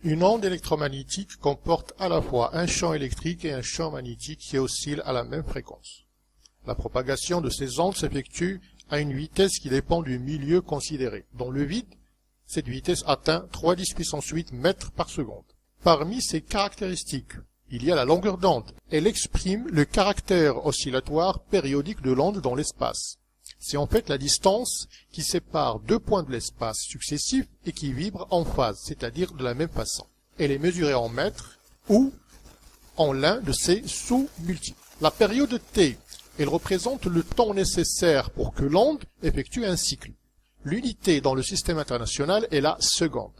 Une onde électromagnétique comporte à la fois un champ électrique et un champ magnétique qui oscillent à la même fréquence. La propagation de ces ondes s'effectue à une vitesse qui dépend du milieu considéré. Dans le vide, cette vitesse atteint 3 puissance 8 mètres par seconde. Parmi ces caractéristiques, il y a la longueur d'onde. Elle exprime le caractère oscillatoire périodique de l'onde dans l'espace. C'est en fait la distance qui sépare deux points de l'espace successifs et qui vibrent en phase, c'est-à-dire de la même façon. Elle est mesurée en mètres ou en l'un de ses sous-multiples. La période T, elle représente le temps nécessaire pour que l'onde effectue un cycle. L'unité dans le système international est la seconde.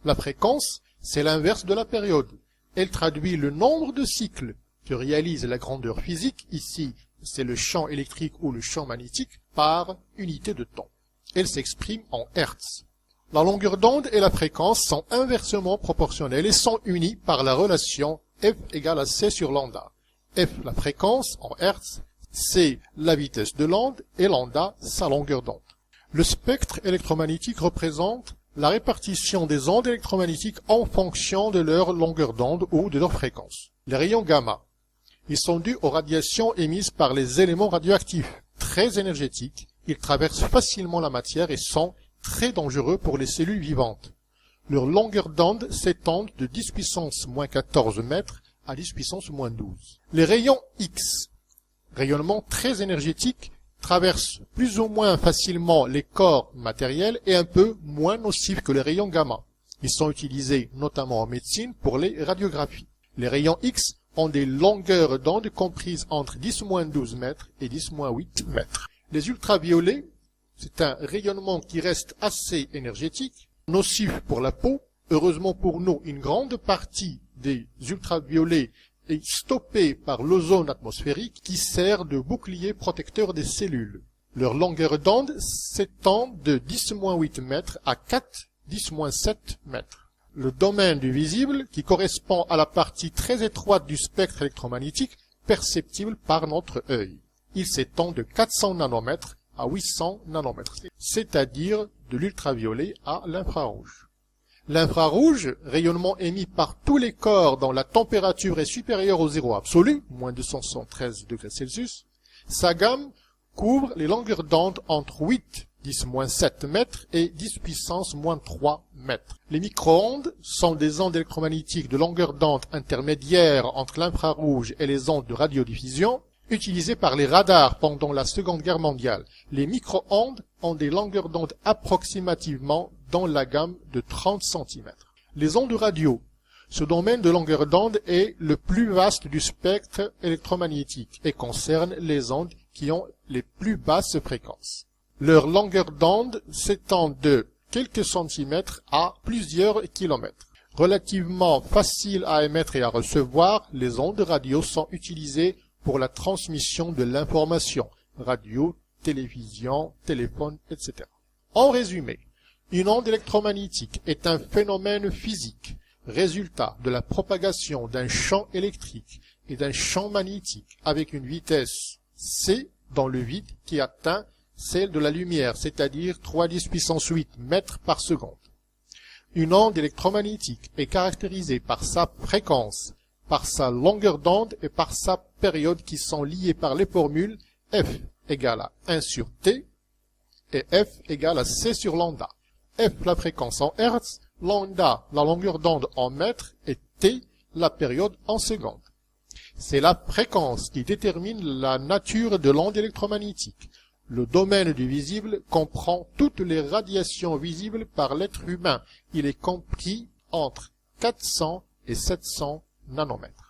La fréquence, c'est l'inverse de la période. Elle traduit le nombre de cycles que réalise la grandeur physique, ici c'est le champ électrique ou le champ magnétique, par unité de temps. Elle s'exprime en Hertz. La longueur d'onde et la fréquence sont inversement proportionnelles et sont unies par la relation F égale à C sur lambda. F, la fréquence, en Hertz, C, la vitesse de l'onde, et lambda, sa longueur d'onde. Le spectre électromagnétique représente la répartition des ondes électromagnétiques en fonction de leur longueur d'onde ou de leur fréquence. Les rayons gamma, ils sont dus aux radiations émises par les éléments radioactifs. Très énergétiques, ils traversent facilement la matière et sont très dangereux pour les cellules vivantes. Leur longueur d'onde s'étend de 10 puissance moins 14 mètres à 10 puissance moins 12. Les rayons X, rayonnement très énergétique, traversent plus ou moins facilement les corps matériels et un peu moins nocifs que les rayons gamma. Ils sont utilisés notamment en médecine pour les radiographies. Les rayons X ont des longueurs d'onde comprises entre 10-12 mètres et 10-8 mètres. Les ultraviolets, c'est un rayonnement qui reste assez énergétique, nocif pour la peau. Heureusement pour nous, une grande partie des ultraviolets est stoppée par l'ozone atmosphérique qui sert de bouclier protecteur des cellules. Leur longueur d'onde s'étend de 10-8 mètres à 4-10-7 mètres. Le domaine du visible, qui correspond à la partie très étroite du spectre électromagnétique perceptible par notre œil. Il s'étend de 400 nanomètres à 800 nanomètres, c'est-à-dire de l'ultraviolet à l'infrarouge. L'infrarouge, rayonnement émis par tous les corps dont la température est supérieure au zéro absolu, moins 273 degrés Celsius, sa gamme couvre les longueurs d'onde entre 8-10-7 mètres et 10 puissance moins 3 mètres. Les micro-ondes sont des ondes électromagnétiques de longueur d'onde intermédiaire entre l'infrarouge et les ondes de radiodiffusion, utilisées par les radars pendant la Seconde Guerre mondiale. Les micro-ondes ont des longueurs d'onde approximativement dans la gamme de 30 cm. Les ondes radio. Ce domaine de longueur d'onde est le plus vaste du spectre électromagnétique et concerne les ondes qui ont les plus basses fréquences. Leur longueur d'onde s'étend de quelques centimètres à plusieurs kilomètres. Relativement faciles à émettre et à recevoir, les ondes radio sont utilisées pour la transmission de l'information, radio, télévision, téléphone, etc. En résumé, une onde électromagnétique est un phénomène physique, résultat de la propagation d'un champ électrique et d'un champ magnétique avec une vitesse c dans le vide qui atteint celle de la lumière, c'est-à-dire 3 puissance 8 mètres par seconde. Une onde électromagnétique est caractérisée par sa fréquence, par sa longueur d'onde et par sa période qui sont liées par les formules F égale à 1 sur T et F égale à C sur lambda. F la fréquence en Hertz, lambda la longueur d'onde en mètres et T la période en secondes. C'est la fréquence qui détermine la nature de l'onde électromagnétique. Le domaine du visible comprend toutes les radiations visibles par l'être humain. Il est compris entre 400 et 700 nanomètres.